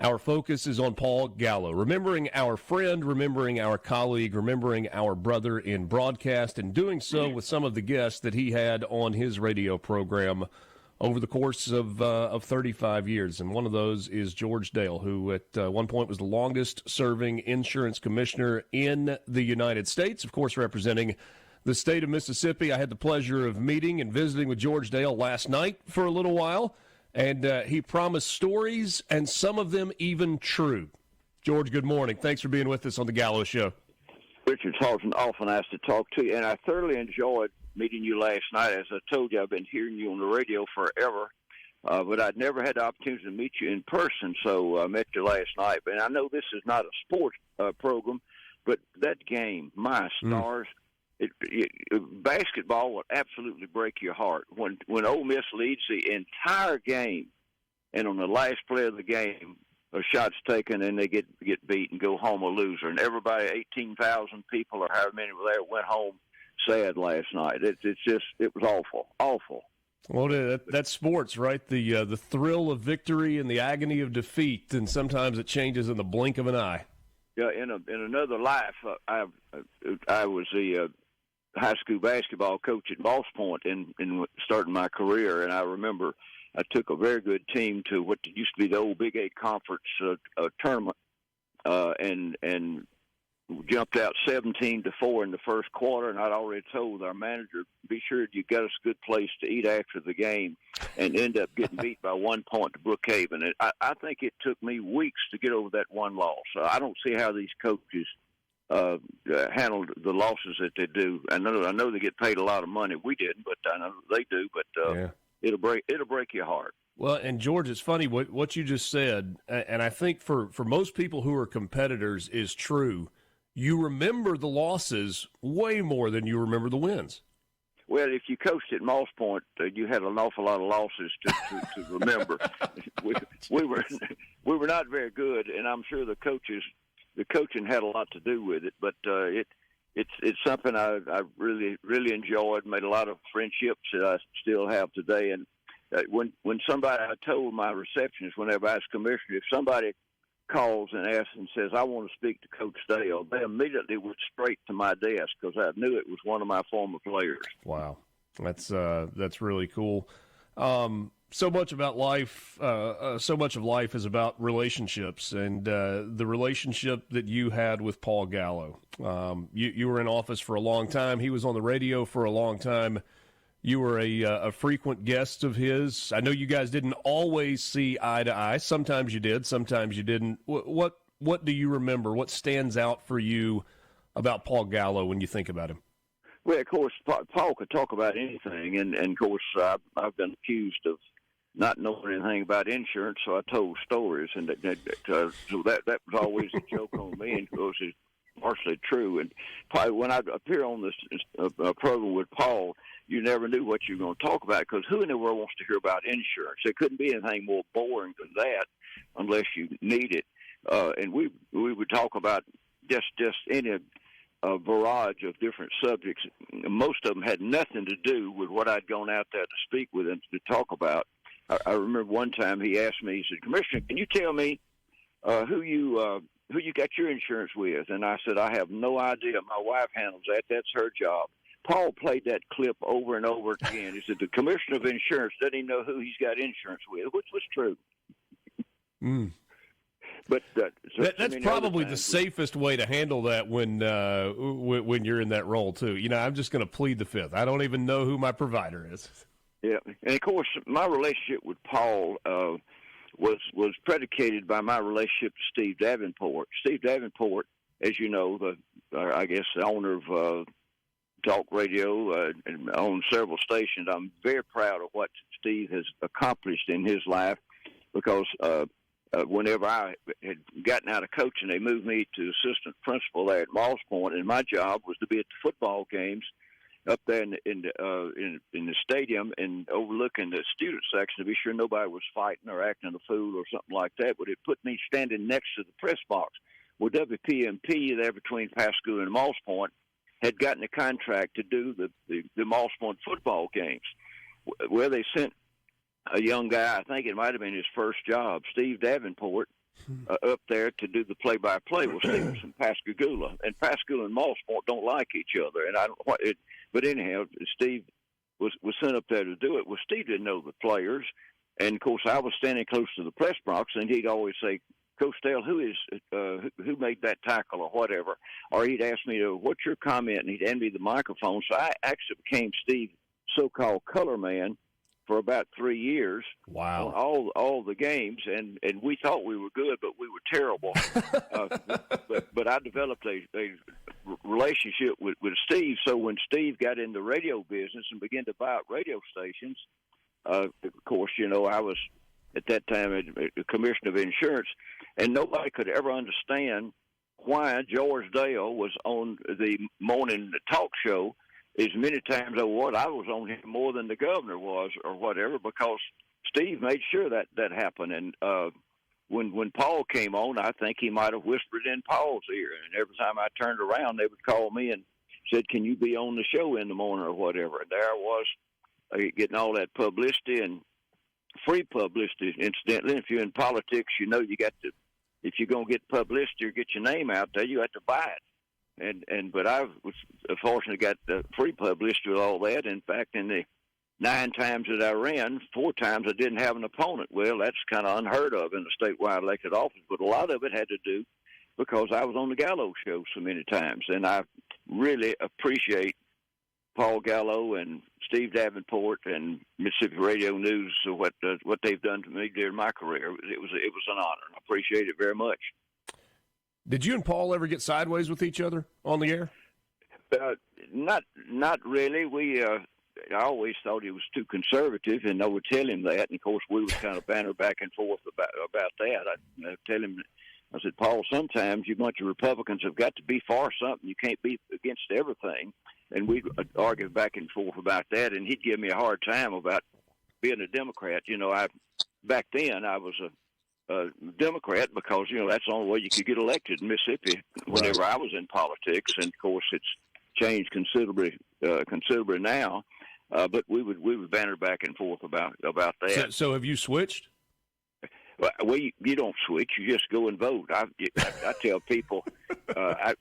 Our focus is on Paul Gallo, remembering our friend, remembering our colleague, remembering our brother in broadcast, and doing so with some of the guests that he had on his radio program over the course of 35 years. And one of those is George Dale, who at one point was the longest-serving insurance commissioner in the United States, of course representing the state of Mississippi. I had the pleasure of meeting and visiting with George Dale last night for a little while. And he promised stories, and some of them even true. George, good morning. Thanks for being with us on the Gallo Show. Richard, it's awful nice to talk to you, and I thoroughly enjoyed meeting you last night. As I told you, I've been hearing you on the radio forever, but I'd never had the opportunity to meet you in person, so I met you last night. And I know this is not a sports program, but that game, my stars, basketball will absolutely break your heart. When Ole Miss leads the entire game, and on the last play of the game, a shot's taken and they get beat and go home a loser. And everybody, 18,000 people or however many were there, went home sad last night. It was awful. Well, that's sports, right? The thrill of victory and the agony of defeat, and sometimes it changes in the blink of an eye. Yeah, in another life, I was the high school basketball coach at Moss Point in starting my career, and I remember I took a very good team to what used to be the old Big 8 Conference tournament, and jumped out 17-4 in the first quarter, and I'd already told our manager, be sure you got us a good place to eat after the game, and end up getting beat by 1 point to Brookhaven. And I think it took me weeks to get over that one loss. I don't see how these coaches handled the losses that they do. I know they get paid a lot of money. We didn't, but I know they do. But it'll break your heart. Well, and George, it's funny what you just said, and I think for most people who are competitors is true. You remember the losses way more than you remember the wins. Well, if you coached at Moss Point, you had an awful lot of losses to remember. we were not very good, and I'm sure the coaching had a lot to do with it. But it's something I really enjoyed. Made a lot of friendships that I still have today. And when somebody, I told my receptionist whenever I was commissioner, if somebody calls and asks and says, I want to speak to Coach Dale, they immediately went straight to my desk because I knew it was one of my former players. Wow. That's really cool. So much about life, so much of life is about relationships, and the relationship that you had with Paul Gallo. You were in office for a long time. He was on the radio for a long time. You were a frequent guest of his. I know you guys didn't always see eye to eye. Sometimes you did, sometimes you didn't. What do you remember? What stands out for you about Paul Gallo when you think about him? Well, of course, Paul could talk about anything, and of course, I've been accused of not knowing anything about insurance, so I told stories, and so that was always a joke on me, and of course, it's partially true. And when I appear on this program with Paul, you never knew what you were going to talk about, because who in the world wants to hear about insurance? There couldn't be anything more boring than that unless you need it. And we would talk about just any barrage of different subjects. Most of them had nothing to do with what I'd gone out there to speak with and to talk about. I remember one time he asked me, he said, Commissioner, can you tell me who you got your insurance with? And I said, I have no idea. My wife handles that. That's her job. Paul played that clip over and over again. He said, the Commissioner of Insurance doesn't even know who he's got insurance with, which was true. But that's probably the safest way to handle that when you're in that role, too. You know, I'm just going to plead the fifth. I don't even know who my provider is. Yeah, and of course, my relationship with Paul was predicated by my relationship to Steve Davenport. Steve Davenport, as you know, I guess the owner of talk radio and owns several stations. I'm very proud of what Steve has accomplished in his life, because whenever I had gotten out of coaching, they moved me to assistant principal there at Moss Point, and my job was to be at the football games up there in the stadium and overlooking the student section to be sure nobody was fighting or acting a fool or something like that. But it put me standing next to the press box. Well, WPMP there between Pasco and Moss Point had gotten a contract to do the Moss Point football games. Well, they sent a young guy. I think it might have been his first job, Steve Davenport, up there to do the play-by-play. Well, Steve was from Pascagoula, and Pascagoula and Mossmore don't like each other. And I don't what it, but anyhow, Steve was sent up there to do it. Well, Steve didn't know the players, and of course, I was standing close to the press box, and he'd always say, "Coach Dale, who made that tackle or whatever?" Or he'd ask me, "What's your comment?" And he'd hand me the microphone. So I actually became Steve's so-called color man for about 3 years. Wow. On all the games, and we thought we were good, but we were terrible. But I developed a relationship with Steve. So when Steve got in the radio business and began to buy out radio stations, of course, I was at that time a commissioner of insurance, and nobody could ever understand why George Dale was on the morning talk show as many times as what I was on him more than the governor was or whatever, because Steve made sure that happened. And when Paul came on, I think he might have whispered in Paul's ear. And every time I turned around, they would call me and said, "Can you be on the show in the morning or whatever?" And there I was getting all that publicity and free publicity, incidentally. If you're in politics, you got to, if you're going to get publicity or get your name out there, you have to buy it. But I was fortunately got free publicity with all that. In fact, in the 9 times that I ran, 4 times I didn't have an opponent. Well, that's kind of unheard of in a statewide elected office, but a lot of it had to do because I was on the Gallo Show so many times. And I really appreciate Paul Gallo and Steve Davenport and Mississippi Radio News, what they've done to me during my career. It was an honor, and I appreciate it very much. Did you and Paul ever get sideways with each other on the air? Not really. I always thought he was too conservative, and I would tell him that. And of course, we would kind of banter back and forth about that. I'd tell him, I said, "Paul, sometimes you bunch of Republicans have got to be for something. You can't be against everything." And we'd argue back and forth about that, and he'd give me a hard time about being a Democrat. Back then I was a Democrat because that's the only way you could get elected in Mississippi whenever I was in politics, and of course it's changed considerably now. But we would banter back and forth about that. So have you switched? Well, you don't switch. You just go and vote. I tell people I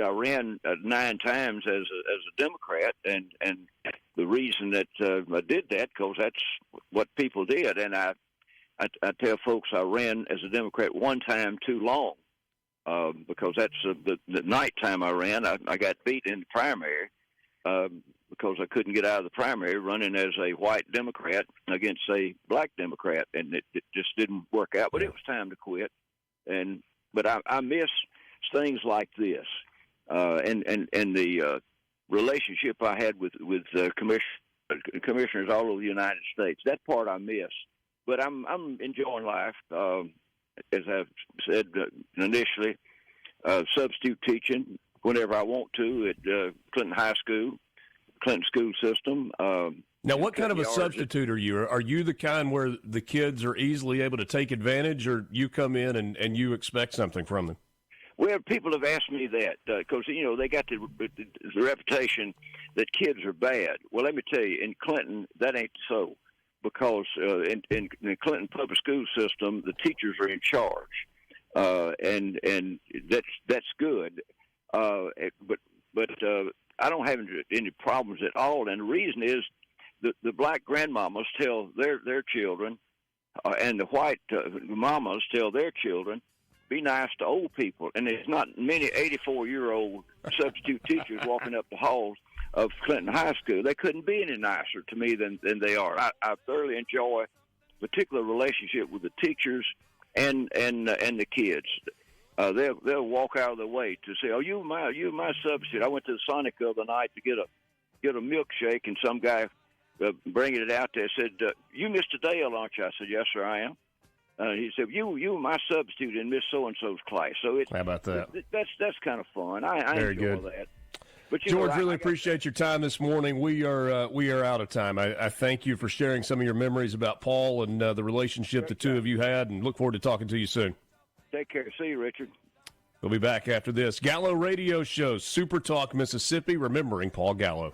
ran 9 times as a Democrat, and the reason that I did that because that's what people did, and I tell folks I ran as a Democrat 1 time too long because that's the night time I ran. I got beat in the primary because I couldn't get out of the primary running as a white Democrat against a black Democrat, and it just didn't work out. But it was time to quit. But I miss things like this and the relationship I had with commissioners all over the United States. That part I miss. But I'm enjoying life, as I've said initially. Substitute teaching whenever I want to at Clinton school system. Now, what kind of a substitute are you? Are you the kind where the kids are easily able to take advantage, or you come in and you expect something from them? Well, people have asked me that because, they got the reputation that kids are bad. Well, let me tell you, in Clinton, that ain't so. Because in the Clinton public school system, the teachers are in charge, and that's good. But I don't have any problems at all, and the reason is the black grandmamas tell their children, and the white mamas tell their children, be nice to old people, and there's not many 84-year-old substitute teachers walking up the halls of Clinton High School. They couldn't be any nicer to me than they are. I thoroughly enjoy a particular relationship with the teachers and the kids. They'll walk out of their way to say, "Oh, you my substitute." I went to the Sonic the other night to get a milkshake, and some guy bringing it out there said, "You Mr. Dale, aren't you?" I said, "Yes, sir, I am." He said, "You were my substitute in Miss So and So's class." So how about that? That's kind of fun. I Very enjoy good. that. But George, really appreciate your time this morning. We are out of time. I thank you for sharing some of your memories about Paul and the relationship the two of you had, and look forward to talking to you soon. Take care. See you, Richard. We'll be back after this. Gallo Radio Show, SuperTalk Mississippi, remembering Paul Gallo.